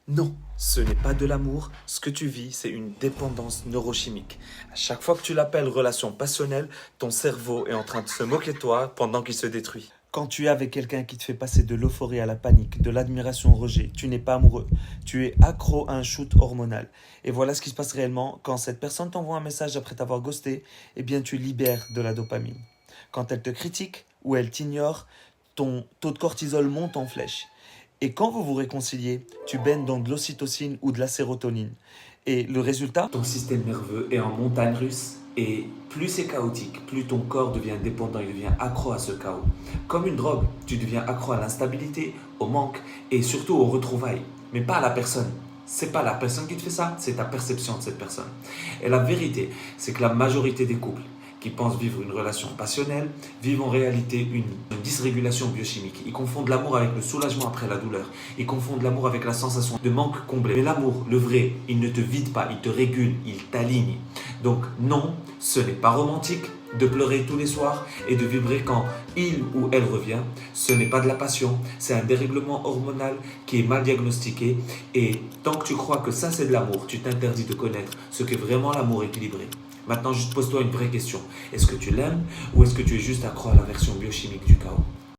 Non, ce n'est pas de l'amour. Ce que tu vis, c'est une dépendance neurochimique. À chaque fois que tu l'appelles relation passionnelle, ton cerveau est en train de se moquer de toi pendant qu'il se détruit. Quand tu es avec quelqu'un qui te fait passer de l'euphorie à la panique, de l'admiration au rejet, tu n'es pas amoureux. Tu es accro à un shoot hormonal. Et voilà ce qui se passe réellement quand cette personne t'envoie un message après t'avoir ghosté, eh bien tu libères de la dopamine. Quand elle te critique ou elle t'ignore, ton taux de cortisol monte en flèche. Et quand vous vous réconciliez, tu baignes dans de l'ocytocine ou de la sérotonine. Et le résultat, ton système nerveux est en montagne russe et plus c'est chaotique, plus ton corps devient dépendant, il devient accro à ce chaos. Comme une drogue, tu deviens accro à l'instabilité, au manque et surtout aux retrouvailles, mais pas à la personne. C'est pas la personne qui te fait ça, c'est ta perception de cette personne. Et la vérité, c'est que la majorité des couples qui pensent vivre une relation passionnelle vivent en réalité une dysrégulation biochimique. Ils confondent l'amour avec le soulagement après la douleur. Ils confondent l'amour avec la sensation de manque comblé. Mais l'amour, le vrai, il ne te vide pas, il te régule, il t'aligne. Donc non, ce n'est pas romantique de pleurer tous les soirs et de vibrer quand il ou elle revient. Ce n'est pas de la passion, c'est un dérèglement hormonal qui est mal diagnostiqué. Et tant que tu crois que ça c'est de l'amour, tu t'interdis de connaître ce qu'est vraiment l'amour équilibré. Maintenant, juste pose-toi une vraie question. Est-ce que tu l'aimes ou est-ce que tu es juste accro à la version biochimique du chaos?